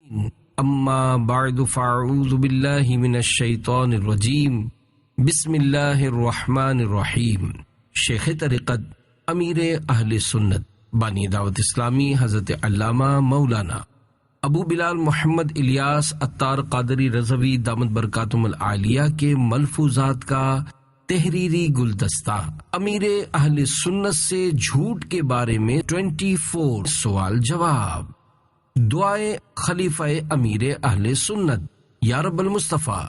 اما بعد فاعوذ باللہ من الشیطان الرجیم بسم اللہ الرحمن الرحیم۔ شیخ طریقت امیر اہل سنت بانی دعوت اسلامی حضرت علامہ مولانا ابو بلال محمد الیاس عطار قادری رضوی دامت برکاتہم العالیہ کے ملفوظات کا تحریری گلدستہ امیر اہل سنت سے جھوٹ کے بارے میں 24 سوال جواب۔ دعائے خلیفہ امیر اہل سنت۔ یا رب المصطفیٰ،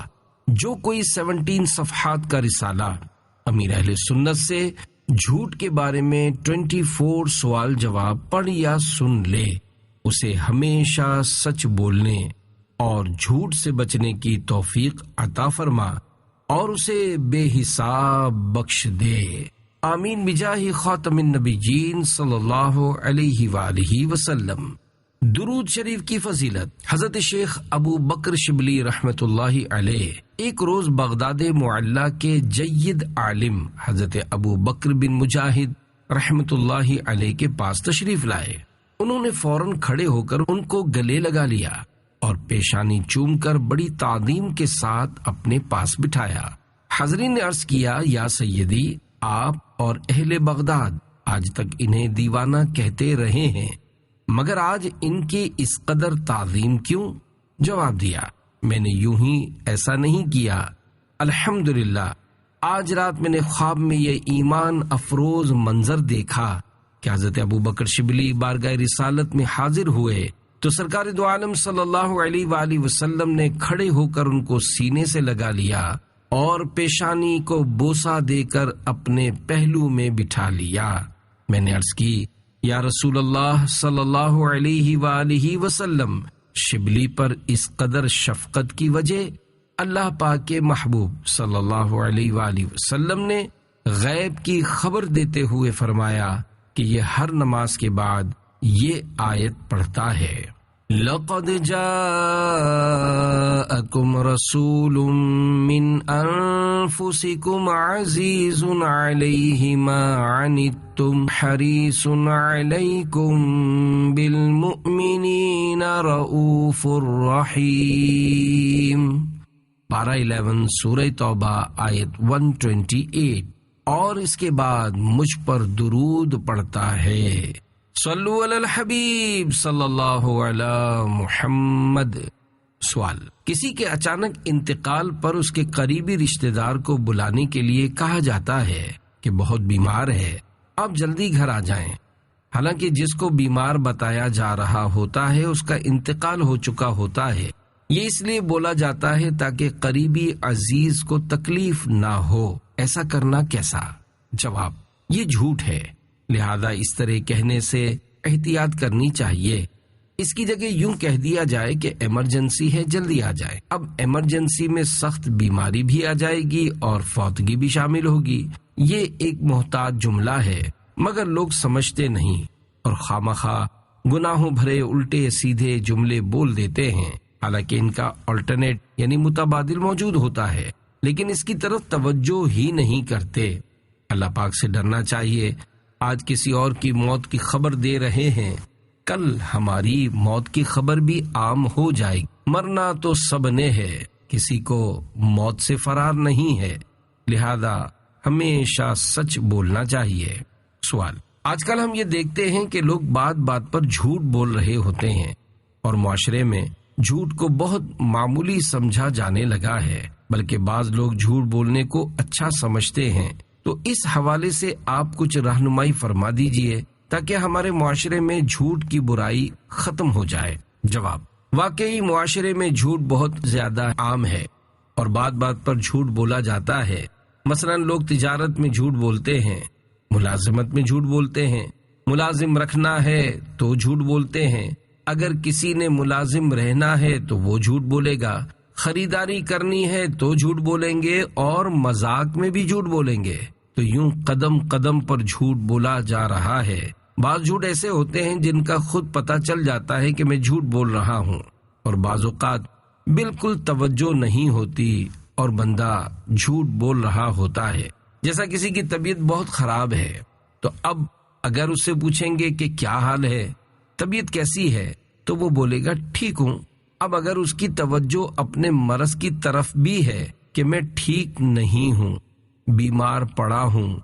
جو کوئی 17 صفحات کا رسالہ امیر اہل سنت سے جھوٹ کے بارے میں 24 سوال جواب پڑھ یا سن لے، اسے ہمیشہ سچ بولنے اور جھوٹ سے بچنے کی توفیق عطا فرما اور اسے بے حساب بخش دے، آمین بجاہ خاتم النبیین صلی اللہ علیہ وآلہ وسلم۔ درود شریف کی فضیلت۔ حضرت شیخ ابو بکر شبلی رحمت اللہ علیہ ایک روز بغداد معلی کے جید عالم حضرت ابو بکر بن مجاہد رحمت اللہ علیہ کے پاس تشریف لائے۔ انہوں نے فوراً کھڑے ہو کر ان کو گلے لگا لیا اور پیشانی چوم کر بڑی تعظیم کے ساتھ اپنے پاس بٹھایا۔ حاضرین نے عرض کیا، یا سیدی، آپ اور اہل بغداد آج تک انہیں دیوانہ کہتے رہے ہیں، مگر آج ان کی اس قدر تعظیم کیوں؟ جواب دیا، میں نے یوں ہی ایسا نہیں کیا، الحمدللہ آج رات میں نے خواب میں یہ ایمان افروز منظر دیکھا کہ حضرت ابو بکر شبلی بارگاہ رسالت میں حاضر ہوئے تو سرکار دو عالم صلی اللہ علیہ وآلہ وسلم نے کھڑے ہو کر ان کو سینے سے لگا لیا اور پیشانی کو بوسہ دے کر اپنے پہلو میں بٹھا لیا۔ میں نے عرض کی، یا رسول اللہ صلی اللہ علیہ وآلہ وسلم، شبلی پر اس قدر شفقت کی وجہ؟ اللہ پاک کے محبوب صلی اللہ علیہ وآلہ وسلم نے غیب کی خبر دیتے ہوئے فرمایا کہ یہ ہر نماز کے بعد یہ آیت پڑھتا ہے، لَقَدْ جَاءَكُمْ رَسُولٌ مِّنْ أَنفُسِكُمْ عَزِيزٌ عَلَيْهِ مَا عَنِتُّمْ حَرِيصٌ عَلَيْكُمْ بِالْمُؤْمِنِينَ رَءُوفٌ رَحِيمٌ۔ 11 سورہ توبہ آیت 128۔ اور اس کے بعد مجھ پر درود پڑھتا ہے، صلو علی الحبیب صلی اللہ علی محمد۔ سوال، کسی کے اچانک انتقال پر اس کے قریبی رشتہ دار کو بلانے کے لیے کہا جاتا ہے کہ بہت بیمار ہے، آپ جلدی گھر آ جائیں، حالانکہ جس کو بیمار بتایا جا رہا ہوتا ہے اس کا انتقال ہو چکا ہوتا ہے۔ یہ اس لیے بولا جاتا ہے تاکہ قریبی عزیز کو تکلیف نہ ہو۔ ایسا کرنا کیسا؟ جواب، یہ جھوٹ ہے، لہذا اس طرح کہنے سے احتیاط کرنی چاہیے۔ اس کی جگہ یوں کہہ دیا جائے کہ ایمرجنسی ہے، جلدی آ جائے۔ اب ایمرجنسی میں سخت بیماری بھی آ جائے گی اور فوتگی بھی شامل ہوگی۔ یہ ایک محتاط جملہ ہے، مگر لوگ سمجھتے نہیں اور خوامخواہ گناہوں بھرے الٹے سیدھے جملے بول دیتے ہیں، حالانکہ ان کا آلٹرنیٹ یعنی متبادل موجود ہوتا ہے، لیکن اس کی طرف توجہ ہی نہیں کرتے۔ اللہ پاک سے ڈرنا چاہیے۔ آج کسی اور کی موت کی خبر دے رہے ہیں، کل ہماری موت کی خبر بھی عام ہو جائے گی۔ مرنا تو سب نے ہے، کسی کو موت سے فرار نہیں ہے، لہذا ہمیشہ سچ بولنا چاہیے۔ سوال، آج کل ہم یہ دیکھتے ہیں کہ لوگ بات بات پر جھوٹ بول رہے ہوتے ہیں اور معاشرے میں جھوٹ کو بہت معمولی سمجھا جانے لگا ہے، بلکہ بعض لوگ جھوٹ بولنے کو اچھا سمجھتے ہیں۔ تو اس حوالے سے آپ کچھ رہنمائی فرما دیجئے تاکہ ہمارے معاشرے میں جھوٹ کی برائی ختم ہو جائے۔ جواب، واقعی معاشرے میں جھوٹ بہت زیادہ عام ہے اور بات بات پر جھوٹ بولا جاتا ہے۔ مثلا لوگ تجارت میں جھوٹ بولتے ہیں، ملازمت میں جھوٹ بولتے ہیں، ملازم رکھنا ہے تو جھوٹ بولتے ہیں، اگر کسی نے ملازم رہنا ہے تو وہ جھوٹ بولے گا، خریداری کرنی ہے تو جھوٹ بولیں گے اور مذاق میں بھی جھوٹ بولیں گے۔ تو یوں قدم قدم پر جھوٹ بولا جا رہا ہے۔ بعض جھوٹ ایسے ہوتے ہیں جن کا خود پتہ چل جاتا ہے کہ میں جھوٹ بول رہا ہوں، اور بعض اوقات بالکل توجہ نہیں ہوتی اور بندہ جھوٹ بول رہا ہوتا ہے۔ جیسا کسی کی طبیعت بہت خراب ہے تو اب اگر اس سے پوچھیں گے کہ کیا حال ہے، طبیعت کیسی ہے، تو وہ بولے گا ٹھیک ہوں، اب اگر اس کی توجہ اپنے مرض کی طرف بھی ہے کہ میں ٹھیک نہیں ہوں، بیمار پڑا ہوں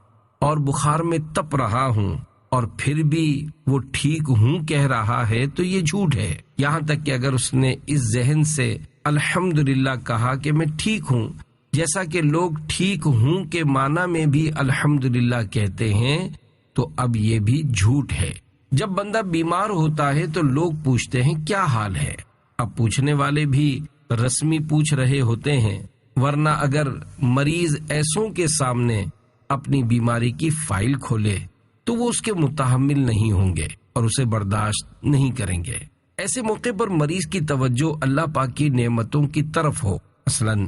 اور بخار میں تپ رہا ہوں، اور پھر بھی وہ ٹھیک ہوں کہہ رہا ہے، تو یہ جھوٹ ہے۔ یہاں تک کہ اگر اس نے اس ذہن سے الحمدللہ کہا کہ میں ٹھیک ہوں، جیسا کہ لوگ ٹھیک ہوں کے معنی میں بھی الحمدللہ کہتے ہیں، تو اب یہ بھی جھوٹ ہے۔ جب بندہ بیمار ہوتا ہے تو لوگ پوچھتے ہیں کیا حال ہے؟ اب پوچھنے والے بھی رسمی پوچھ رہے ہوتے ہیں، ورنہ اگر مریض ایسوں کے سامنے اپنی بیماری کی فائل کھولے تو وہ اس کے متحمل نہیں ہوں گے اور اسے برداشت نہیں کریں گے۔ ایسے موقع پر مریض کی توجہ اللہ پاک کی نعمتوں کی طرف ہو۔ مثلاً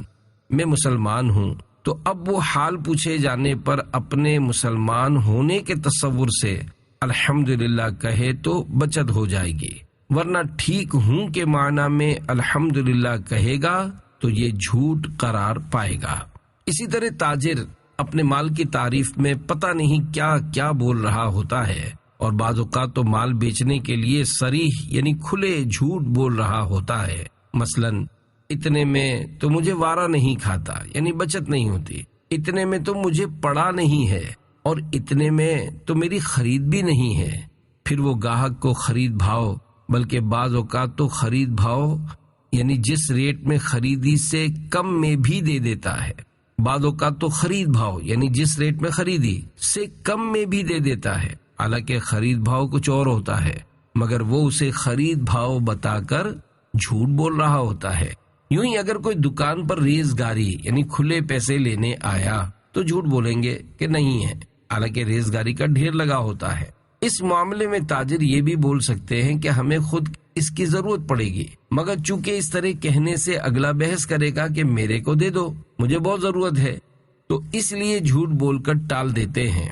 میں مسلمان ہوں، تو اب وہ حال پوچھے جانے پر اپنے مسلمان ہونے کے تصور سے الحمدللہ کہے تو بچت ہو جائے گی، ورنہ ٹھیک ہوں کے معنی میں الحمدللہ کہے گا تو یہ جھوٹ قرار پائے گا۔ اسی طرح تاجر اپنے مال کی تعریف میں پتہ نہیں کیا کیا بول رہا ہوتا ہے، اور بعض اوقات تو مال بیچنے کے لیے صریح یعنی کھلے جھوٹ بول رہا ہوتا ہے۔ مثلاً اتنے میں تو مجھے وارا نہیں کھاتا، یعنی بچت نہیں ہوتی، اتنے میں تو مجھے پڑا نہیں ہے، اور اتنے میں تو میری خرید بھی نہیں ہے۔ پھر وہ گاہک کو خرید بھاؤ، بلکہ بعض اوقات تو خرید بھاؤ یعنی جس ریٹ میں خریدی سے کم میں بھی دے دیتا ہے، بعض اوقات تو خرید بھاؤ یعنی جس ریٹ میں خریدی سے کم میں بھی دے دیتا ہے، حالانکہ خرید بھاؤ کچھ اور ہوتا ہے، مگر وہ اسے خرید بھاؤ بتا کر جھوٹ بول رہا ہوتا ہے۔ یوں ہی اگر کوئی دکان پر ریزگاری یعنی کھلے پیسے لینے آیا تو جھوٹ بولیں گے کہ نہیں ہے، حالانکہ ریزگاری کا ڈھیر لگا ہوتا ہے۔ اس معاملے میں تاجر یہ بھی بول سکتے ہیں کہ ہمیں خود اس کی ضرورت پڑے گی، مگر چونکہ اس طرح کہنے سے اگلا بحث کرے گا کہ میرے کو دے دو، مجھے بہت ضرورت ہے، تو اس لیے جھوٹ بول کر ٹال دیتے ہیں۔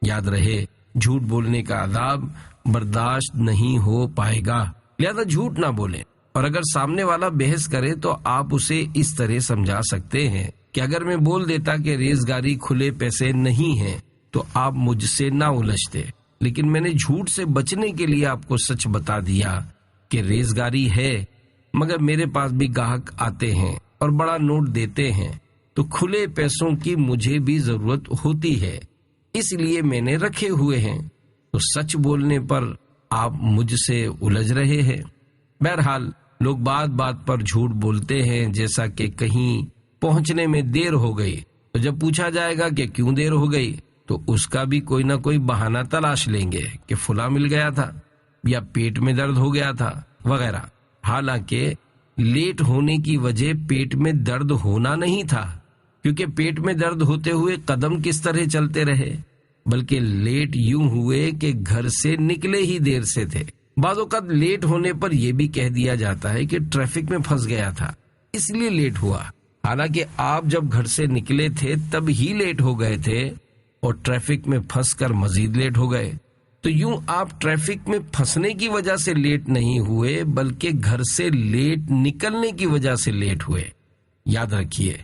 یاد رہے، جھوٹ بولنے کا عذاب برداشت نہیں ہو پائے گا، لہذا جھوٹ نہ بولیں۔ اور اگر سامنے والا بحث کرے تو آپ اسے اس طرح سمجھا سکتے ہیں کہ اگر میں بول دیتا کہ ریزگاری کھلے پیسے نہیں ہیں تو آپ مجھ سے نہ الجھتے، لیکن میں نے جھوٹ سے بچنے کے لیے آپ کو سچ بتا دیا کہ ریزگاری ہے، مگر میرے پاس بھی گاہک آتے ہیں اور بڑا نوٹ دیتے ہیں، تو کھلے پیسوں کی مجھے بھی ضرورت ہوتی ہے، اس لیے میں نے رکھے ہوئے ہیں۔ تو سچ بولنے پر آپ مجھ سے الجھ رہے ہیں۔ بہرحال لوگ بات بات پر جھوٹ بولتے ہیں، جیسا کہ کہیں پہنچنے میں دیر ہو گئی تو جب پوچھا جائے گا کہ کیوں دیر ہو گئی تو اس کا بھی کوئی نہ کوئی بہانہ تلاش لیں گے کہ فلاں مل گیا تھا یا پیٹ میں درد ہو گیا تھا وغیرہ، حالانکہ لیٹ ہونے کی وجہ پیٹ میں درد ہونا نہیں تھا، کیونکہ پیٹ میں درد ہوتے ہوئے قدم کس طرح چلتے رہے، بلکہ لیٹ یوں ہوئے کہ گھر سے نکلے ہی دیر سے تھے۔ بعض اوقات لیٹ ہونے پر یہ بھی کہہ دیا جاتا ہے کہ ٹریفک میں پھنس گیا تھا اس لیے لیٹ ہوا، حالانکہ آپ جب گھر سے نکلے تھے تب ہی لیٹ ہو گئے تھے اور ٹریفک میں پھنس کر مزید لیٹ ہو گئے۔ تو یوں آپ ٹریفک میں پھنسنے کی وجہ سے لیٹ نہیں ہوئے، بلکہ گھر سے لیٹ نکلنے کی وجہ سے لیٹ ہوئے۔ یاد رکھیے،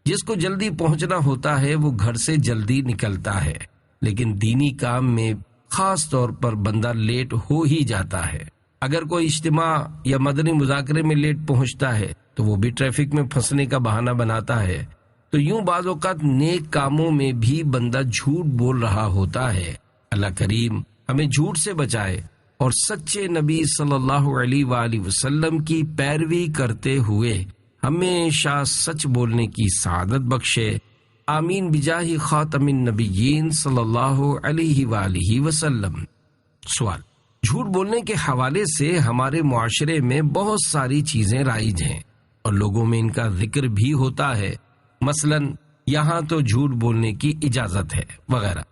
جس کو جلدی پہنچنا ہوتا ہے وہ گھر سے جلدی نکلتا ہے، لیکن دینی کام میں خاص طور پر بندہ لیٹ ہو ہی جاتا ہے۔ اگر کوئی اجتماع یا مدنی مذاکرے میں لیٹ پہنچتا ہے تو وہ بھی ٹریفک میں پھنسنے کا بہانہ بناتا ہے۔ تو یوں بعض اوقات نیک کاموں میں بھی بندہ جھوٹ بول رہا ہوتا ہے۔ اللہ کریم ہمیں جھوٹ سے بچائے اور سچے نبی صلی اللہ علیہ وآلہ وسلم کی پیروی کرتے ہوئے ہمیشہ سچ بولنے کی سعادت بخشے۔ آمین بجاہ خاتم النبیین صلی اللہ علیہ وآلہ وسلم۔ سوال: جھوٹ بولنے کے حوالے سے ہمارے معاشرے میں بہت ساری چیزیں رائج ہیں اور لوگوں میں ان کا ذکر بھی ہوتا ہے، مثلاً یہاں تو جھوٹ بولنے کی اجازت ہے وغیرہ۔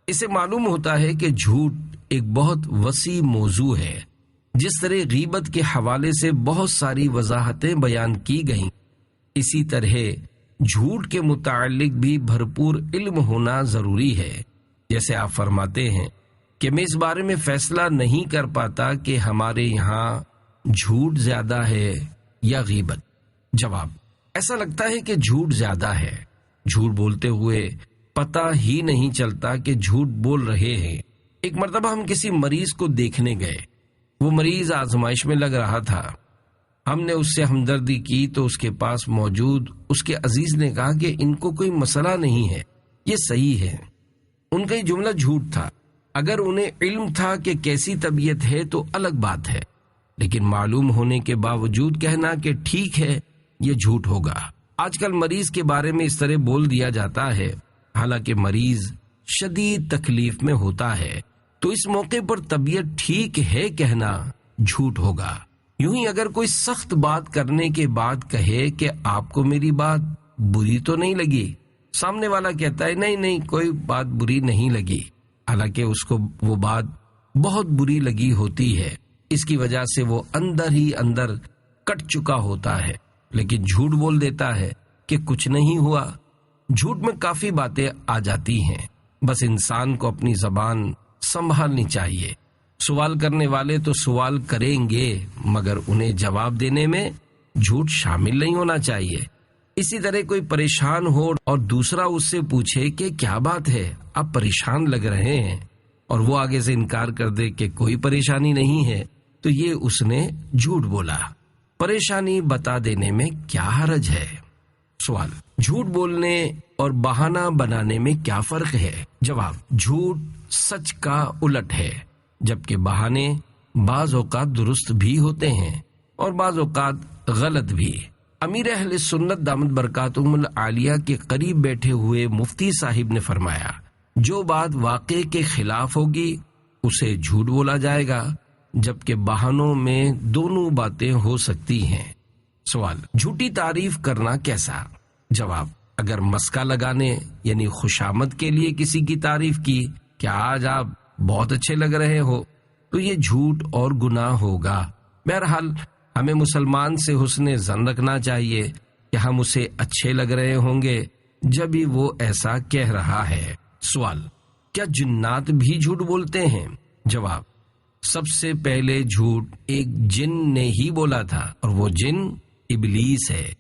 اسے معلوم ہوتا ہے کہ جھوٹ ایک بہت وسیع موضوع ہے۔ جس طرح غیبت کے حوالے سے بہت ساری وضاحتیں بیان کی گئیں، اسی طرح جھوٹ کے متعلق بھی بھرپور علم ہونا ضروری ہے۔ جیسے آپ فرماتے ہیں کہ میں اس بارے میں فیصلہ نہیں کر پاتا کہ ہمارے یہاں جھوٹ زیادہ ہے یا غیبت۔ جواب: ایسا لگتا ہے کہ جھوٹ زیادہ ہے۔ جھوٹ بولتے ہوئے پتہ ہی نہیں چلتا کہ جھوٹ بول رہے ہیں۔ ایک مرتبہ ہم کسی مریض کو دیکھنے گئے، وہ مریض آزمائش میں لگ رہا تھا۔ ہم نے اس سے ہمدردی کی تو اس کے پاس موجود اس کے عزیز نے کہا کہ ان کو کوئی مسئلہ نہیں ہے، یہ صحیح ہے۔ ان کا یہ جملہ جھوٹ تھا۔ اگر انہیں علم تھا کہ کیسی طبیعت ہے تو الگ بات ہے، لیکن معلوم ہونے کے باوجود کہنا کہ ٹھیک ہے، یہ جھوٹ ہوگا۔ آج کل مریض کے بارے میں اس طرح بول دیا جاتا ہے، حالانکہ مریض شدید تکلیف میں ہوتا ہے، تو اس موقع پر طبیعت ٹھیک ہے کہنا جھوٹ ہوگا۔ یوں ہی اگر کوئی سخت بات کرنے کے بعد کہے کہ آپ کو میری بات بری تو نہیں لگی، سامنے والا کہتا ہے نہیں نہیں کوئی بات بری نہیں لگی، حالانکہ اس کو وہ بات بہت بری لگی ہوتی ہے، اس کی وجہ سے وہ اندر ہی اندر کٹ چکا ہوتا ہے، لیکن جھوٹ بول دیتا ہے کہ کچھ نہیں ہوا۔ جھوٹ میں کافی باتیں آ جاتی ہیں، بس انسان کو اپنی زبان سنبھالنی چاہیے۔ سوال کرنے والے تو سوال کریں گے، مگر انہیں جواب دینے میں جھوٹ شامل نہیں ہونا چاہیے۔ اسی طرح کوئی پریشان ہو اور دوسرا اس سے پوچھے کہ کیا بات ہے، آپ پریشان لگ رہے ہیں، اور وہ آگے سے انکار کر دے کہ کوئی پریشانی نہیں ہے، تو یہ اس نے جھوٹ بولا۔ پریشانی بتا دینے میں کیا حرج ہے؟ سوال: جھوٹ بولنے اور بہانہ بنانے میں کیا فرق ہے؟ جواب: جھوٹ سچ کا الٹ ہے، جبکہ بہانے بعض اوقات درست بھی ہوتے ہیں اور بعض اوقات غلط بھی۔ امیر اہل سنت دامت برکاتہم العالیہ کے قریب بیٹھے ہوئے مفتی صاحب نے فرمایا، جو بات واقعے کے خلاف ہوگی اسے جھوٹ بولا جائے گا، جبکہ بہانوں میں دونوں باتیں ہو سکتی ہیں۔ سوال: جھوٹی تعریف کرنا کیسا؟ جواب: اگر مسکا لگانے یعنی خوشامد کے لیے کسی کی تعریف کی کہ آج آپ بہت اچھے لگ رہے ہو، تو یہ جھوٹ اور گناہ ہوگا۔ بہرحال ہمیں مسلمان سے حسن ظن رکھنا چاہیے کہ ہم اسے اچھے لگ رہے ہوں گے جب ہی وہ ایسا کہہ رہا ہے۔ سوال: کیا جنات بھی جھوٹ بولتے ہیں؟ جواب: سب سے پہلے جھوٹ ایک جن نے ہی بولا تھا، اور وہ جن ابلیس ہے،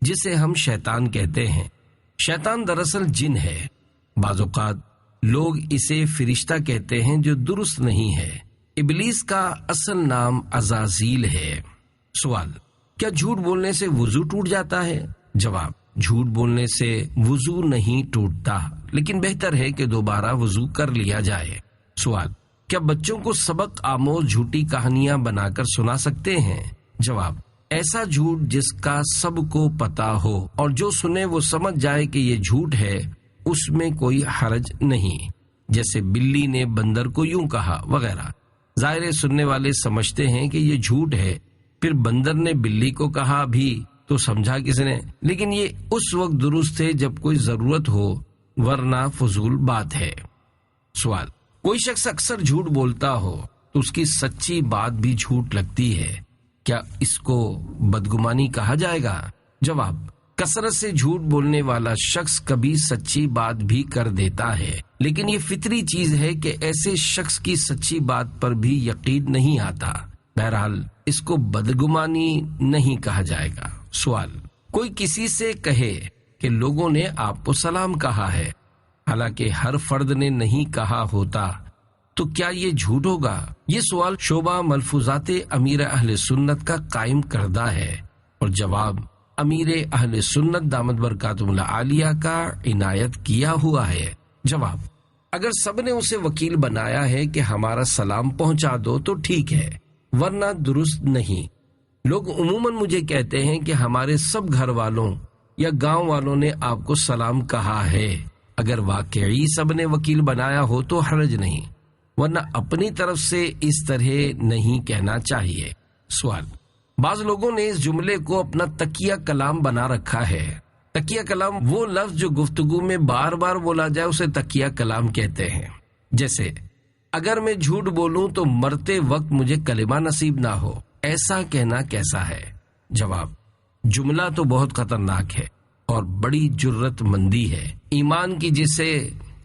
جسے ہم شیطان کہتے ہیں۔ شیطان دراصل جن ہے۔ بعض اوقات لوگ اسے فرشتہ کہتے ہیں، جو درست نہیں ہے۔ ابلیس کا اصل نام عزازیل ہے۔ سوال: کیا جھوٹ بولنے سے وضو ٹوٹ جاتا ہے؟ جواب: جھوٹ بولنے سے وضو نہیں ٹوٹتا، لیکن بہتر ہے کہ دوبارہ وضو کر لیا جائے۔ سوال: کیا بچوں کو سبق آموز جھوٹی کہانیاں بنا کر سنا سکتے ہیں؟ جواب: ایسا جھوٹ جس کا سب کو پتا ہو اور جو سنے وہ سمجھ جائے کہ یہ جھوٹ ہے، اس میں کوئی حرج نہیں، جیسے بلی نے بندر کو یوں کہا وغیرہ۔ ظاہر سننے والے سمجھتے ہیں کہ یہ جھوٹ ہے، پھر بندر نے بلی کو کہا بھی تو سمجھا کس نے، لیکن یہ اس وقت درست ہے جب کوئی ضرورت ہو، ورنہ فضول بات ہے۔ سوال: کوئی شخص اکثر جھوٹ بولتا ہو تو اس کی سچی بات بھی جھوٹ لگتی ہے، کیا اس کو بدگمانی کہا جائے گا؟ جواب: کثرت سے جھوٹ بولنے والا شخص کبھی سچی بات بھی کر دیتا ہے، لیکن یہ فطری چیز ہے کہ ایسے شخص کی سچی بات پر بھی یقین نہیں آتا۔ بہرحال اس کو بدگمانی نہیں کہا جائے گا۔ سوال: کوئی کسی سے کہے کہ لوگوں نے آپ کو سلام کہا ہے، حالانکہ ہر فرد نے نہیں کہا ہوتا، تو کیا یہ جھوٹ ہوگا؟ یہ سوال شعبہ ملفوظات امیر اہل سنت کا قائم کردہ ہے، اور جواب امیر اہل سنت دامت برکاتہم العالیہ کا عنایت کیا ہوا ہے۔ جواب: اگر سب نے اسے وکیل بنایا ہے کہ ہمارا سلام پہنچا دو تو ٹھیک ہے، ورنہ درست نہیں۔ لوگ عموماً مجھے کہتے ہیں کہ ہمارے سب گھر والوں یا گاؤں والوں نے آپ کو سلام کہا ہے۔ اگر واقعی سب نے وکیل بنایا ہو تو حرج نہیں، ورنہ اپنی طرف سے اس طرح نہیں کہنا چاہیے۔ سوال: بعض لوگوں نے اس جملے کو اپنا تکیہ کلام بنا رکھا ہے۔ تکیہ کلام وہ لفظ جو گفتگو میں بار بار بولا جائے اسے تکیہ کلام کہتے ہیں۔ جیسے اگر میں جھوٹ بولوں تو مرتے وقت مجھے کلمہ نصیب نہ ہو، ایسا کہنا کیسا ہے؟ جواب: جملہ تو بہت خطرناک ہے اور بڑی جرت مندی ہے، ایمان کی جسے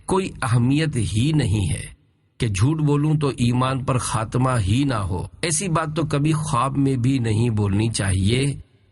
کوئی اہمیت ہی نہیں ہے کہ جھوٹ بولوں تو ایمان پر خاتمہ ہی نہ ہو، ایسی بات تو کبھی خواب میں بھی نہیں بولنی چاہیے۔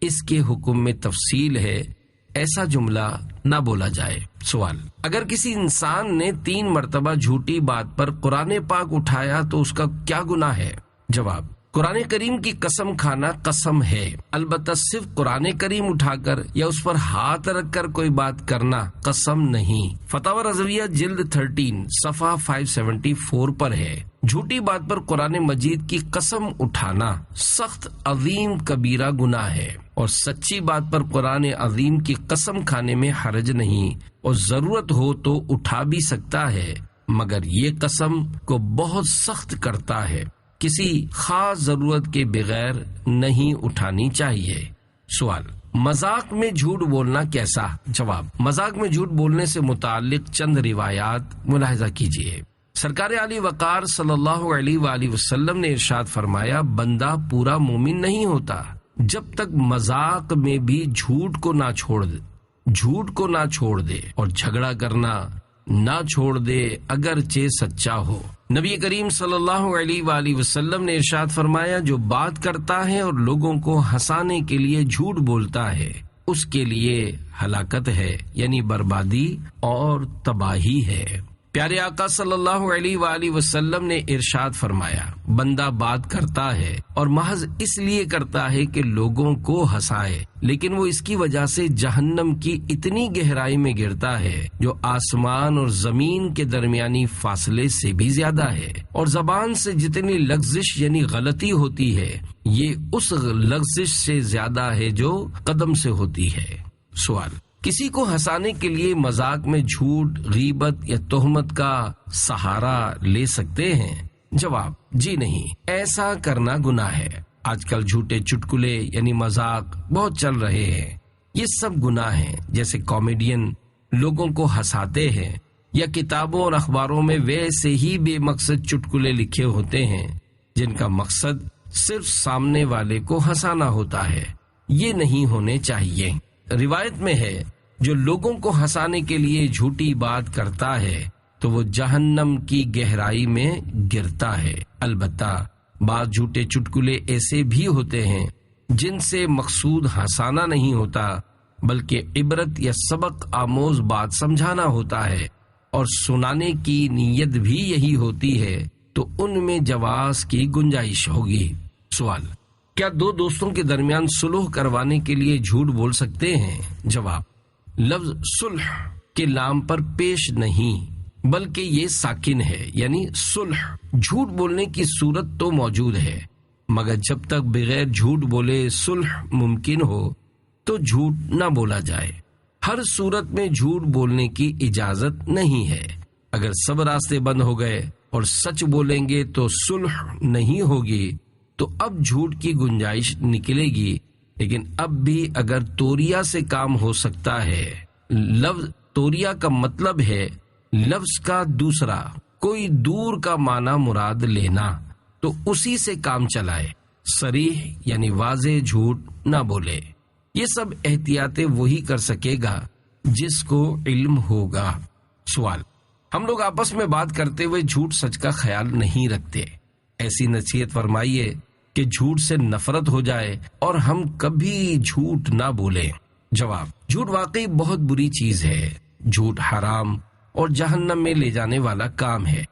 اس کے حکم میں تفصیل ہے، ایسا جملہ نہ بولا جائے۔ سوال: اگر کسی انسان نے 3 مرتبہ جھوٹی بات پر قرآن پاک اٹھایا تو اس کا کیا گناہ ہے؟ جواب: قرآن کریم کی قسم کھانا قسم ہے، البتہ صرف قرآن کریم اٹھا کر یا اس پر ہاتھ رکھ کر کوئی بات کرنا قسم نہیں۔ فتاوی رضویہ جلد 13 صفحہ 574 پر ہے۔ جھوٹی بات پر قرآن مجید کی قسم اٹھانا سخت عظیم کبیرہ گناہ ہے، اور سچی بات پر قرآن عظیم کی قسم کھانے میں حرج نہیں، اور ضرورت ہو تو اٹھا بھی سکتا ہے، مگر یہ قسم کو بہت سخت کرتا ہے، کسی خاص ضرورت کے بغیر نہیں اٹھانی چاہیے۔ سوال: مذاق میں جھوٹ بولنا کیسا؟ جواب: مذاق میں جھوٹ بولنے سے متعلق چند روایات ملاحظہ کیجیے۔ سرکار علی وقار صلی اللہ علیہ وآلہ وسلم نے ارشاد فرمایا، بندہ پورا مومن نہیں ہوتا جب تک مذاق میں بھی جھوٹ کو نہ چھوڑ دے اور جھگڑا کرنا نہ چھوڑ دے اگرچہ سچا ہو۔ نبی کریم صلی اللہ علیہ وآلہ وسلم نے ارشاد فرمایا، جو بات کرتا ہے اور لوگوں کو ہنسانے کے لیے جھوٹ بولتا ہے اس کے لیے ہلاکت ہے، یعنی بربادی اور تباہی ہے۔ پیارے آقا صلی اللہ علیہ وآلہ وسلم نے ارشاد فرمایا، بندہ بات کرتا ہے اور محض اس لیے کرتا ہے کہ لوگوں کو ہنسائے، لیکن وہ اس کی وجہ سے جہنم کی اتنی گہرائی میں گرتا ہے جو آسمان اور زمین کے درمیانی فاصلے سے بھی زیادہ ہے، اور زبان سے جتنی لغزش یعنی غلطی ہوتی ہے یہ اس لغزش سے زیادہ ہے جو قدم سے ہوتی ہے۔ سوال: کسی کو ہنسانے کے لیے مذاق میں جھوٹ، غیبت یا تہمت کا سہارا لے سکتے ہیں؟ جواب: جی نہیں، ایسا کرنا گناہ ہے۔ آج کل جھوٹے چٹکلے یعنی مذاق بہت چل رہے ہیں، یہ سب گناہ ہیں۔ جیسے کامیڈین لوگوں کو ہنساتے ہیں، یا کتابوں اور اخباروں میں ویسے ہی بے مقصد چٹکلے لکھے ہوتے ہیں جن کا مقصد صرف سامنے والے کو ہنسانا ہوتا ہے، یہ نہیں ہونے چاہیے۔ روایت میں ہے، جو لوگوں کو ہنسانے کے لیے جھوٹی بات کرتا ہے تو وہ جہنم کی گہرائی میں گرتا ہے۔ البتہ بعض جھوٹے چٹکلے ایسے بھی ہوتے ہیں جن سے مقصود ہنسانا نہیں ہوتا بلکہ عبرت یا سبق آموز بات سمجھانا ہوتا ہے، اور سنانے کی نیت بھی یہی ہوتی ہے، تو ان میں جواز کی گنجائش ہوگی۔ سوال: کیا دو دوستوں کے درمیان صلح کروانے کے لیے جھوٹ بول سکتے ہیں؟ جواب: لفظ صلح کے لام پر پیش نہیں بلکہ یہ ساکن ہے، یعنی صلح۔ جھوٹ بولنے کی صورت تو موجود ہے، مگر جب تک بغیر جھوٹ بولے صلح ممکن ہو تو جھوٹ نہ بولا جائے۔ ہر صورت میں جھوٹ بولنے کی اجازت نہیں ہے۔ اگر سب راستے بند ہو گئے اور سچ بولیں گے تو صلح نہیں ہوگی، تو اب جھوٹ کی گنجائش نکلے گی، لیکن اب بھی اگر توریا سے کام ہو سکتا ہے، لفظ توریا کا مطلب ہے لفظ کا دوسرا کوئی دور کا معنی مراد لینا، تو اسی سے کام چلائے، صریح یعنی واضح جھوٹ نہ بولے۔ یہ سب احتیاطیں وہی کر سکے گا جس کو علم ہوگا۔ سوال: ہم لوگ آپس میں بات کرتے ہوئے جھوٹ سچ کا خیال نہیں رکھتے، ایسی نصیحت فرمائیے کہ جھوٹ سے نفرت ہو جائے اور ہم کبھی جھوٹ نہ بولیں۔ جواب: جھوٹ واقعی بہت بری چیز ہے، جھوٹ حرام اور جہنم میں لے جانے والا کام ہے۔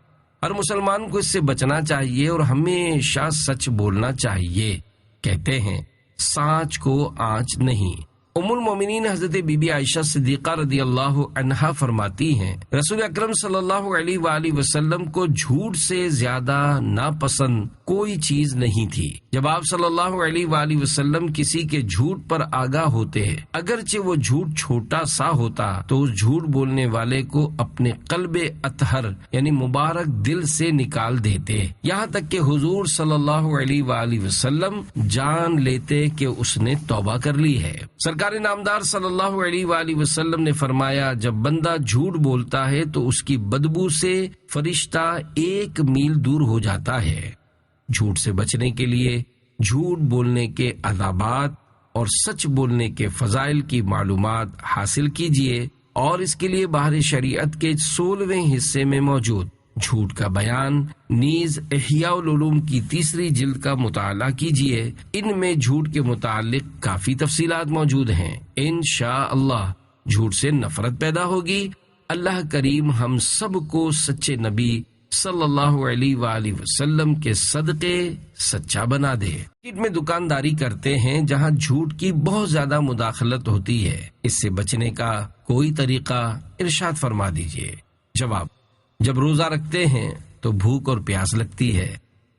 ہر مسلمان کو اس سے بچنا چاہیے اور ہمیشہ سچ بولنا چاہیے۔ کہتے ہیں سانچ کو آنچ نہیں۔ ام المومنین حضرت بی بی عائشہ صدیقہ رضی اللہ عنہا فرماتی ہیں، رسول اکرم صلی اللہ علیہ وآلہ وسلم کو جھوٹ سے زیادہ ناپسند کوئی چیز نہیں تھی۔ جب آپ صلی اللہ علیہ وآلہ وسلم کسی کے جھوٹ پر آگاہ ہوتے، اگرچہ وہ جھوٹ چھوٹا سا ہوتا، تو اس جھوٹ بولنے والے کو اپنے قلب اطہر یعنی مبارک دل سے نکال دیتے، یہاں تک کہ حضور صلی اللہ علیہ وآلہ وسلم جان لیتے کہ اس نے توبہ کر لی ہے۔ سرکار نامدار صلی اللہ علیہ وآلہ وسلم نے فرمایا، جب بندہ جھوٹ بولتا ہے تو اس کی بدبو سے فرشتہ 1 میل دور ہو جاتا ہے۔ جھوٹ سے بچنے کے لیے جھوٹ بولنے کے آدابات اور سچ بولنے کے فضائل کی معلومات حاصل کیجیے، اور اس کے لیے بحر شریعت کے 16ویں حصے میں موجود جھوٹ کا بیان نیز احیاء العلوم کی 3 جلد کا مطالعہ کیجیے۔ ان میں جھوٹ کے متعلق کافی تفصیلات موجود ہیں۔ انشاءاللہ جھوٹ سے نفرت پیدا ہوگی۔ اللہ کریم ہم سب کو سچے نبی صلی اللہ علیہ وآلہ وسلم کے صدقے سچا بنا دے۔ مارکیٹ میں دکانداری کرتے ہیں جہاں جھوٹ کی بہت زیادہ مداخلت ہوتی ہے، اس سے بچنے کا کوئی طریقہ ارشاد فرما دیجئے۔ جواب: جب روزہ رکھتے ہیں تو بھوک اور پیاس لگتی ہے،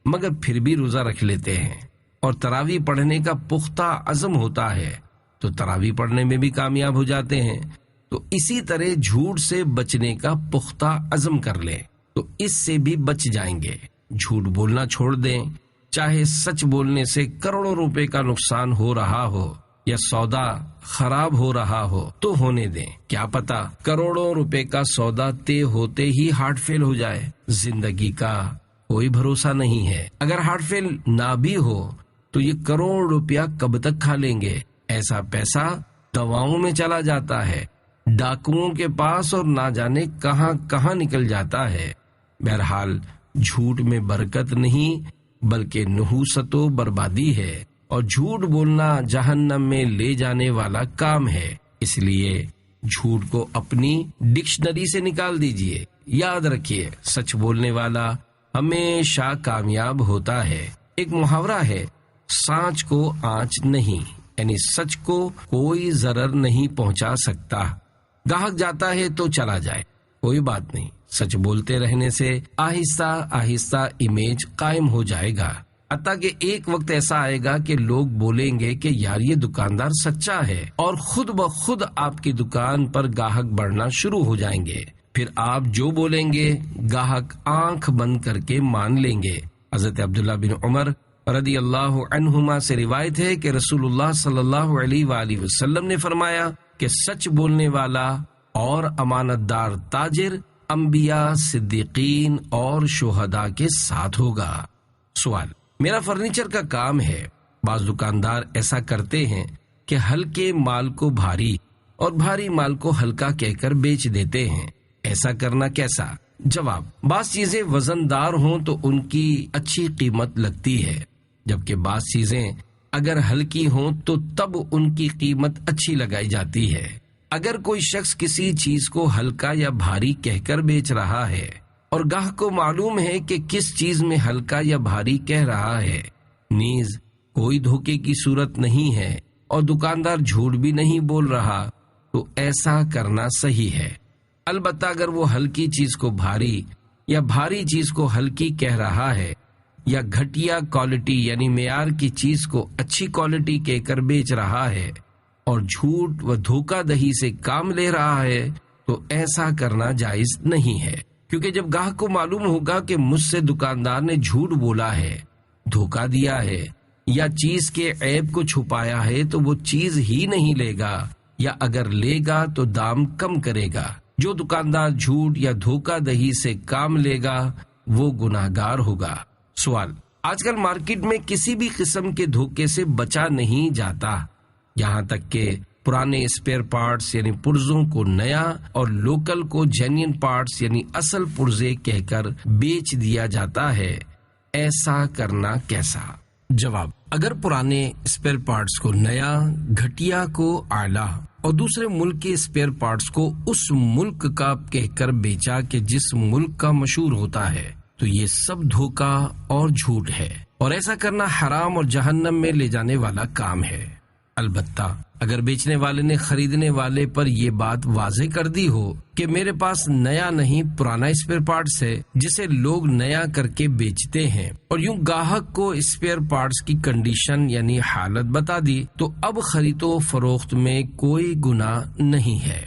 مگر پھر بھی روزہ رکھ لیتے ہیں، اور تراویح پڑھنے کا پختہ عزم ہوتا ہے تو تراویح پڑھنے میں بھی کامیاب ہو جاتے ہیں، تو اسی طرح جھوٹ سے بچنے کا پختہ عزم کر لیں تو اس سے بھی بچ جائیں گے۔ جھوٹ بولنا چھوڑ دیں، چاہے سچ بولنے سے کروڑوں روپے کا نقصان ہو رہا ہو یا سودا خراب ہو رہا ہو تو ہونے دیں، کیا پتا کروڑوں روپے کا سودا طے ہوتے ہی ہارٹ فیل ہو جائے۔ زندگی کا کوئی بھروسہ نہیں ہے، اگر ہارٹ فیل نہ بھی ہو تو یہ کروڑ روپیہ کب تک کھا لیں گے؟ ایسا پیسہ دواؤں میں چلا جاتا ہے، ڈاکوؤں کے پاس، اور نہ جانے کہاں کہاں نکل جاتا ہے۔ بہرحال جھوٹ میں برکت نہیں بلکہ نحوست و بربادی ہے، اور جھوٹ بولنا جہنم میں لے جانے والا کام ہے، اس لیے جھوٹ کو اپنی ڈکشنری سے نکال دیجئے۔ یاد رکھیے، سچ بولنے والا ہمیشہ کامیاب ہوتا ہے۔ ایک محاورہ ہے، سانچ کو آنچ نہیں، یعنی سچ کو کوئی ضرر نہیں پہنچا سکتا۔ گاہک جاتا ہے تو چلا جائے، کوئی بات نہیں، سچ بولتے رہنے سے آہستہ آہستہ امیج قائم ہو جائے گا، حتیٰ کہ ایک وقت ایسا آئے گا کہ لوگ بولیں گے کہ یار یہ دکاندار سچا ہے، اور خود بخود آپ کی دکان پر گاہک بڑھنا شروع ہو جائیں گے۔ پھر آپ جو بولیں گے گاہک آنکھ بند کر کے مان لیں گے۔ حضرت عبداللہ بن عمر رضی اللہ عنہما سے روایت ہے کہ رسول اللہ صلی اللہ علیہ وآلہ وسلم نے فرمایا کہ سچ بولنے والا اور امانت دار تاجر انبیاء، صدیقین اور شہداء کے ساتھ ہوگا۔ سوال: میرا فرنیچر کا کام ہے، بعض دکاندار ایسا کرتے ہیں کہ ہلکے مال کو بھاری اور بھاری مال کو ہلکا کہہ کر بیچ دیتے ہیں، ایسا کرنا کیسا؟ جواب: بعض چیزیں وزن دار ہوں تو ان کی اچھی قیمت لگتی ہے، جبکہ بعض چیزیں اگر ہلکی ہوں تو تب ان کی قیمت اچھی لگائی جاتی ہے۔ اگر کوئی شخص کسی چیز کو ہلکا یا بھاری کہہ کر بیچ رہا ہے اور گاہک کو معلوم ہے کہ کس چیز میں ہلکا یا بھاری کہہ رہا ہے، نیز کوئی دھوکے کی صورت نہیں ہے اور دکاندار جھوٹ بھی نہیں بول رہا، تو ایسا کرنا صحیح ہے۔ البتہ اگر وہ ہلکی چیز کو بھاری یا بھاری چیز کو ہلکی کہہ رہا ہے، یا گھٹیا کوالٹی یعنی معیار کی چیز کو اچھی کوالٹی کہہ کر بیچ رہا ہے اور جھوٹ و دھوکہ دہی سے کام لے رہا ہے، تو ایسا کرنا جائز نہیں ہے، کیونکہ جب گاہک کو معلوم ہوگا کہ مجھ سے دکاندار نے جھوٹ بولا ہے، دھوکہ دیا ہے یا چیز کے عیب کو چھپایا ہے، تو وہ چیز ہی نہیں لے گا، یا اگر لے گا تو دام کم کرے گا۔ جو دکاندار جھوٹ یا دھوکہ دہی سے کام لے گا وہ گناہگار ہوگا۔ سوال: آج کل مارکیٹ میں کسی بھی قسم کے دھوکے سے بچا نہیں جاتا، یہاں تک کہ پرانے اسپیئر پارٹس یعنی پرزوں کو نیا اور لوکل کو جینین پارٹس یعنی اصل پرزے کہہ کر بیچ دیا جاتا ہے، ایسا کرنا کیسا؟ جواب: اگر پرانے اسپیئر پارٹس کو نیا، گھٹیا کو اعلیٰ اور دوسرے ملک کے اسپیئر پارٹس کو اس ملک کا کہہ کر بیچا کہ جس ملک کا مشہور ہوتا ہے، تو یہ سب دھوکہ اور جھوٹ ہے، اور ایسا کرنا حرام اور جہنم میں لے جانے والا کام ہے۔ البتہ اگر بیچنے والے نے خریدنے والے پر یہ بات واضح کر دی ہو کہ میرے پاس نیا نہیں پرانا اسپیئر پارٹس ہے جسے لوگ نیا کر کے بیچتے ہیں، اور یوں گاہک کو اسپیئر پارٹس کی کنڈیشن یعنی حالت بتا دی، تو اب خرید و فروخت میں کوئی گناہ نہیں ہے۔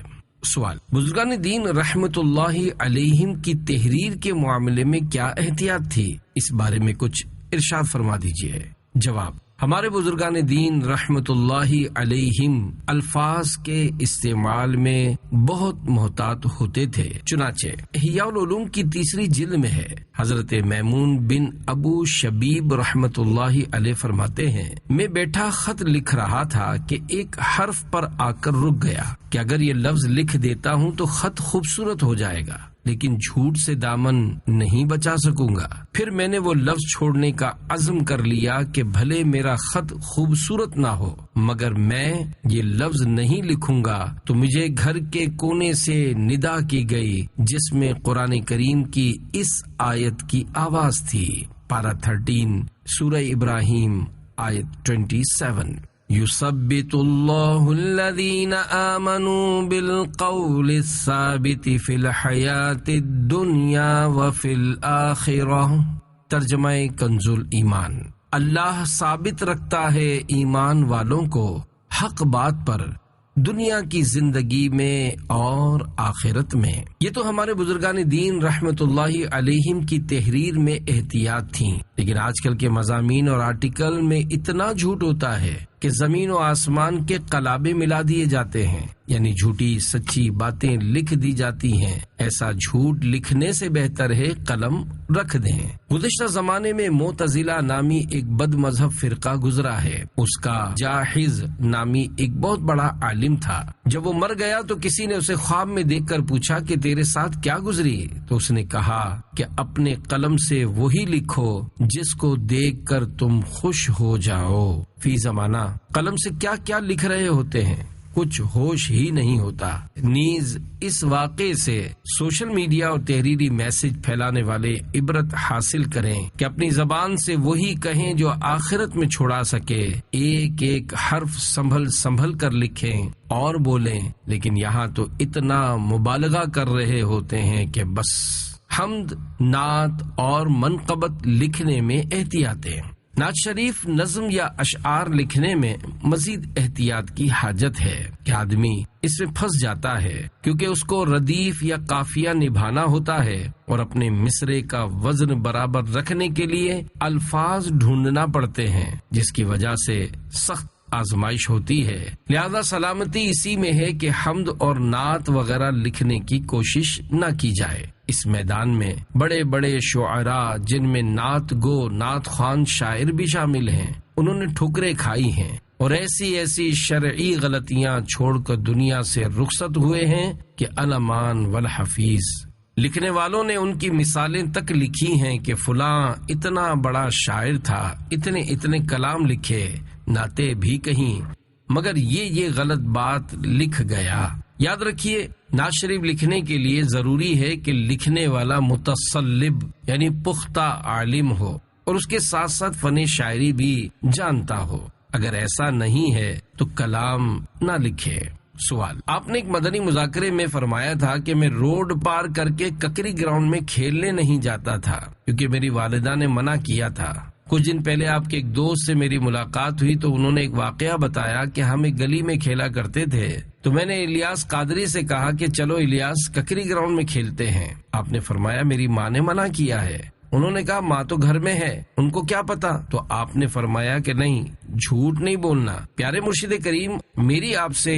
سوال: بزرگان دین رحمت اللہ علیہم کی تحریر کے معاملے میں کیا احتیاط تھی؟ اس بارے میں کچھ ارشاد فرما دیجیے۔ جواب: ہمارے بزرگان دین رحمت اللہ علیہم الفاظ کے استعمال میں بہت محتاط ہوتے تھے، چنانچہ احیاء العلوم کی 3 جلد میں ہے، حضرت میمون بن ابو شبیب رحمت اللہ علیہ فرماتے ہیں، میں بیٹھا خط لکھ رہا تھا کہ ایک حرف پر آ کر رک گیا کہ اگر یہ لفظ لکھ دیتا ہوں تو خط خوبصورت ہو جائے گا، لیکن جھوٹ سے دامن نہیں بچا سکوں گا۔ پھر میں نے وہ لفظ چھوڑنے کا عزم کر لیا کہ بھلے میرا خط خوبصورت نہ ہو مگر میں یہ لفظ نہیں لکھوں گا، تو مجھے گھر کے کونے سے ندا کی گئی جس میں قرآن کریم کی اس آیت کی آواز تھی۔ پارہ 13 سورہ ابراہیم آیت 27۔ يثبت الله الذين آمنوا بالقول الثابت في الحياة الدنيا وفي الآخرة۔ ترجمہ کنز الایمان۔ اللہ ثابت رکھتا ہے ایمان والوں کو حق بات پر دنیا کی زندگی میں اور آخرت میں۔ یہ تو ہمارے بزرگان دین رحمت اللہ علیہم کی تحریر میں احتیاط تھیں، لیکن آج کل کے مضامین اور آرٹیکل میں اتنا جھوٹ ہوتا ہے کہ زمین و آسمان کے قلابے ملا دیے جاتے ہیں، یعنی جھوٹی سچی باتیں لکھ دی جاتی ہیں۔ ایسا جھوٹ لکھنے سے بہتر ہے قلم رکھ دیں۔ گزشتہ زمانے میں معتزلہ نامی ایک بد مذہب فرقہ گزرا ہے۔ اس کا جاحظ نامی ایک بہت بڑا عالم تھا۔ جب وہ مر گیا تو کسی نے اسے خواب میں دیکھ کر پوچھا کہ تیرے ساتھ کیا گزری؟ تو اس نے کہا کہ اپنے قلم سے وہی لکھو جس کو دیکھ کر تم خوش ہو جاؤ۔ فی زمانہ قلم سے کیا کیا لکھ رہے ہوتے ہیں، کچھ ہوش ہی نہیں ہوتا۔ نیز اس واقعے سے سوشل میڈیا اور تحریری میسج پھیلانے والے عبرت حاصل کریں کہ اپنی زبان سے وہی کہیں جو آخرت میں چھڑا سکے، ایک ایک حرف سنبھل کر لکھیں اور بولیں، لیکن یہاں تو اتنا مبالغہ کر رہے ہوتے ہیں کہ بس حمد، نعت اور منقبت لکھنے میں احتیاطیں۔ نعت شریف، نظم یا اشعار لکھنے میں مزید احتیاط کی حاجت ہے کہ آدمی اس میں پھنس جاتا ہے، کیونکہ اس کو ردیف یا قافیہ نبھانا ہوتا ہے اور اپنے مصرے کا وزن برابر رکھنے کے لیے الفاظ ڈھونڈنا پڑتے ہیں، جس کی وجہ سے سخت آزمائش ہوتی ہے۔ لہذا سلامتی اسی میں ہے کہ حمد اور نعت وغیرہ لکھنے کی کوشش نہ کی جائے۔ اس میدان میں بڑے بڑے شعراء، جن میں نعت گو، نعت خوان شاعر بھی شامل ہیں، انہوں نے ٹھکریں کھائی ہیں اور ایسی شرعی غلطیاں چھوڑ کر دنیا سے رخصت ہوئے ہیں کہ الامان والحفیظ۔ لکھنے والوں نے ان کی مثالیں تک لکھی ہیں کہ فلاں اتنا بڑا شاعر تھا، اتنے کلام لکھے، نعتیں بھی کہیں، مگر یہ غلط بات لکھ گیا۔ یاد رکھیے، نعت شریف لکھنے کے لیے ضروری ہے کہ لکھنے والا متصلب یعنی پختہ عالم ہو اور اس کے ساتھ ساتھ فن شاعری بھی جانتا ہو۔ اگر ایسا نہیں ہے تو کلام نہ لکھے۔ سوال: آپ نے ایک مدنی مذاکرے میں فرمایا تھا کہ میں روڈ پار کر کے ککری گراؤنڈ میں کھیلنے نہیں جاتا تھا کیونکہ میری والدہ نے منع کیا تھا۔ کچھ دن پہلے آپ کے ایک دوست سے میری ملاقات ہوئی تو انہوں نے ایک واقعہ بتایا کہ ہم ایک گلی میں کھیلا کرتے تھے، تو میں نے الیاس قادری سے کہا کہ چلو الیاس ککری گراؤنڈ میں کھیلتے ہیں۔ آپ نے فرمایا میری ماں نے منع کیا ہے۔ انہوں نے کہا ماں تو گھر میں ہے، ان کو کیا پتا؟ تو آپ نے فرمایا کہ نہیں، جھوٹ نہیں بولنا۔ پیارے مرشد کریم، میری آپ سے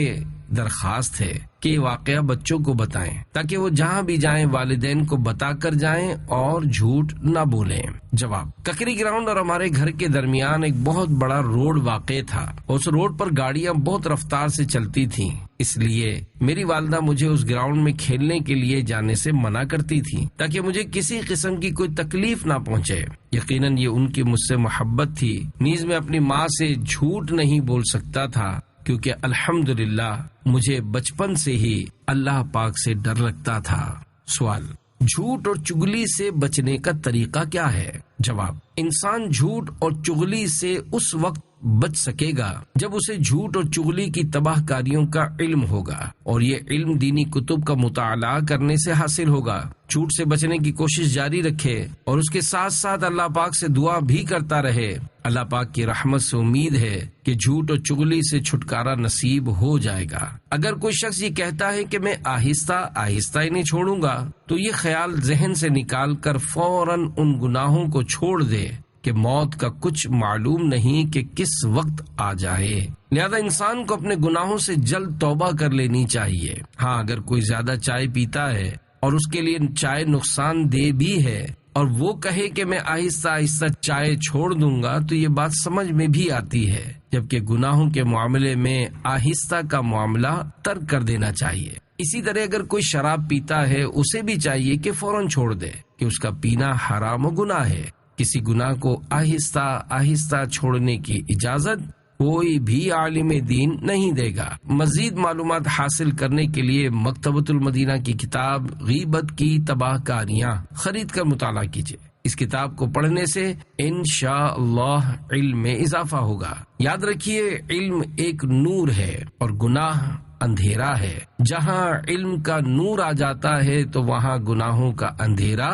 درخواست ہے کہ یہ واقعہ بچوں کو بتائیں تاکہ وہ جہاں بھی جائیں والدین کو بتا کر جائیں اور جھوٹ نہ بولیں۔ جواب: ککری گراؤنڈ اور ہمارے گھر کے درمیان ایک بہت بڑا روڈ واقع تھا۔ اس روڈ پر گاڑیاں بہت رفتار سے چلتی تھیں، اس لیے میری والدہ مجھے اس گراؤنڈ میں کھیلنے کے لیے جانے سے منع کرتی تھی تاکہ مجھے کسی قسم کی کوئی تکلیف نہ پہنچے۔ یقیناً یہ ان کی مجھ سے محبت تھی، نیز میں اپنی ماں سے جھوٹ نہیں بول سکتا تھا کیونکہ الحمدللہ مجھے بچپن سے ہی اللہ پاک سے ڈر لگتا تھا۔ سوال: جھوٹ اور چغلی سے بچنے کا طریقہ کیا ہے؟ جواب: انسان جھوٹ اور چغلی سے اس وقت بچ سکے گا جب اسے جھوٹ اور چغلی کی تباہ کاریوں کا علم ہوگا، اور یہ علم دینی کتب کا مطالعہ کرنے سے حاصل ہوگا۔ جھوٹ سے بچنے کی کوشش جاری رکھے اور اس کے ساتھ ساتھ اللہ پاک سے دعا بھی کرتا رہے۔ اللہ پاک کی رحمت سے امید ہے کہ جھوٹ اور چغلی سے چھٹکارا نصیب ہو جائے گا۔ اگر کوئی شخص یہ کہتا ہے کہ میں آہستہ آہستہ انہیں چھوڑوں گا، تو یہ خیال ذہن سے نکال کر فوراً ان گناہوں کو چھوڑ دے کہ موت کا کچھ معلوم نہیں کہ کس وقت آ جائے۔ لہذا انسان کو اپنے گناہوں سے جلد توبہ کر لینی چاہیے۔ ہاں، اگر کوئی زیادہ چائے پیتا ہے اور اس کے لیے چائے نقصان دہ بھی ہے اور وہ کہے کہ میں آہستہ آہستہ چائے چھوڑ دوں گا، تو یہ بات سمجھ میں بھی آتی ہے، جبکہ گناہوں کے معاملے میں آہستہ کا معاملہ ترک کر دینا چاہیے۔ اسی طرح اگر کوئی شراب پیتا ہے اسے بھی چاہیے کہ فوراً چھوڑ دے کہ اس کا پینا حرام و گناہ ہے۔ کسی گناہ کو آہستہ آہستہ چھوڑنے کی اجازت کوئی بھی عالم دین نہیں دے گا۔ مزید معلومات حاصل کرنے کے لیے مکتبۃ المدینہ کی کتاب غیبت کی تباہ کاریاں خرید کر مطالعہ کیجیے۔ اس کتاب کو پڑھنے سے انشاءاللہ علم میں اضافہ ہوگا۔ یاد رکھیے، علم ایک نور ہے اور گناہ اندھیرا ہے۔ جہاں علم کا نور آ جاتا ہے تو وہاں گناہوں کا اندھیرا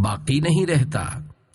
باقی نہیں رہتا۔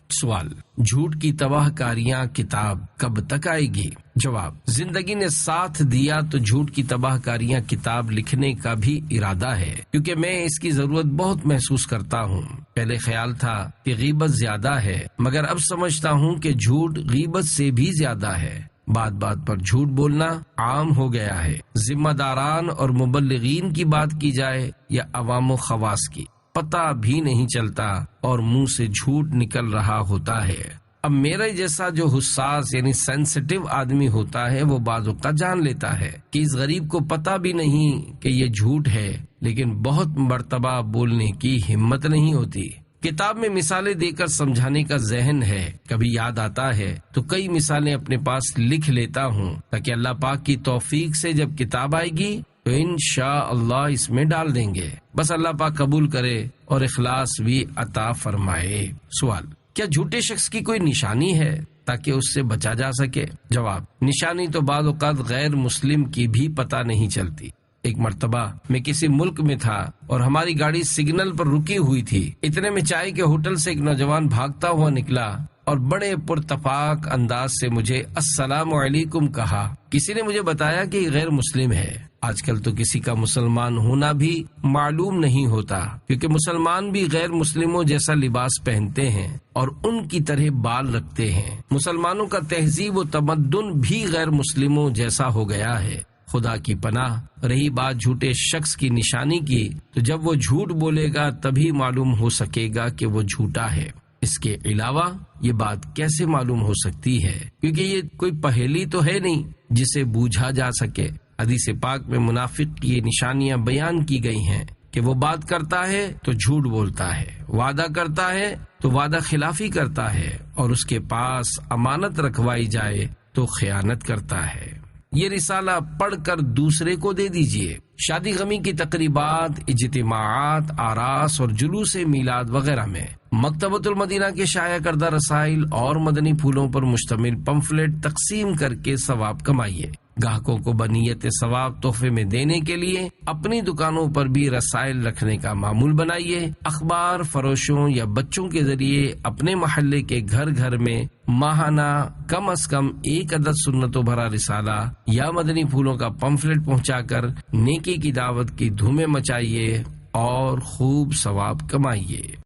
سوال: جھوٹ کی تباہ کاریاں کتاب کب تک آئے گی؟ جواب: زندگی نے ساتھ دیا تو جھوٹ کی تباہ کاریاں کتاب لکھنے کا بھی ارادہ ہے، کیونکہ میں اس کی ضرورت بہت محسوس کرتا ہوں۔ پہلے خیال تھا کہ غیبت زیادہ ہے، مگر اب سمجھتا ہوں کہ جھوٹ غیبت سے بھی زیادہ ہے۔ بات بات پر جھوٹ بولنا عام ہو گیا ہے۔ ذمہ داران اور مبلغین کی بات کی جائے یا عوام و خواص کی، پتہ بھی نہیں چلتا اور منہ سے جھوٹ نکل رہا ہوتا ہے۔ اب میرے جیسا جو حساس یعنی سینسٹیو آدمی ہوتا ہے وہ بعض اوقات جان لیتا ہے کہ اس غریب کو پتہ بھی نہیں کہ یہ جھوٹ ہے، لیکن بہت مرتبہ بولنے کی ہمت نہیں ہوتی۔ کتاب میں مثالیں دے کر سمجھانے کا ذہن ہے، کبھی یاد آتا ہے تو کئی مثالیں اپنے پاس لکھ لیتا ہوں تاکہ اللہ پاک کی توفیق سے جب کتاب آئے گی تو انشاءاللہ اس میں ڈال دیں گے۔ بس اللہ پاک قبول کرے اور اخلاص بھی عطا فرمائے۔ سوال: کیا جھوٹے شخص کی کوئی نشانی ہے تاکہ اس سے بچا جا سکے؟ جواب: نشانی تو بعض اوقات غیر مسلم کی بھی پتہ نہیں چلتی۔ ایک مرتبہ میں کسی ملک میں تھا اور ہماری گاڑی سگنل پر رکی ہوئی تھی۔ اتنے میں چائے کے ہوٹل سے ایک نوجوان بھاگتا ہوا نکلا اور بڑے پرتفاق انداز سے مجھے السلام علیکم کہا۔ کسی نے مجھے بتایا کہ یہ غیر مسلم ہے۔ آج کل تو کسی کا مسلمان ہونا بھی معلوم نہیں ہوتا، کیونکہ مسلمان بھی غیر مسلموں جیسا لباس پہنتے ہیں اور ان کی طرح بال رکھتے ہیں۔ مسلمانوں کا تہذیب و تمدن بھی غیر مسلموں جیسا ہو گیا ہے۔ خدا کی پناہ، رہی بات جھوٹے شخص کی نشانی کی، تو جب وہ جھوٹ بولے گا تبھی معلوم ہو سکے گا کہ وہ جھوٹا ہے۔ اس کے علاوہ یہ بات کیسے معلوم ہو سکتی ہے؟ کیونکہ یہ کوئی پہیلی تو ہے نہیں جسے بوجھا جا سکے۔ حدیث پاک میں منافق کی یہ نشانیاں بیان کی گئی ہیں کہ وہ بات کرتا ہے تو جھوٹ بولتا ہے، وعدہ کرتا ہے تو وعدہ خلافی کرتا ہے، اور اس کے پاس امانت رکھوائی جائے تو خیانت کرتا ہے۔ یہ رسالہ پڑھ کر دوسرے کو دے دیجئے۔ شادی غمی کی تقریبات، اجتماعات، آراس اور جلوس میلاد وغیرہ میں مکتبۃ المدینہ کے شائع کردہ رسائل اور مدنی پھولوں پر مشتمل پمفلٹ تقسیم کر کے ثواب کمائیے۔ گاہکوں کو بنیت ثواب تحفے میں دینے کے لیے اپنی دکانوں پر بھی رسائل رکھنے کا معمول بنائیے۔ اخبار فروشوں یا بچوں کے ذریعے اپنے محلے کے گھر گھر میں ماہانہ کم از کم ایک عدد سنتوں بھرا رسالہ یا مدنی پھولوں کا پمفلٹ پہنچا کر نیکی کی دعوت کی دھومیں مچائیے اور خوب ثواب کمائیے۔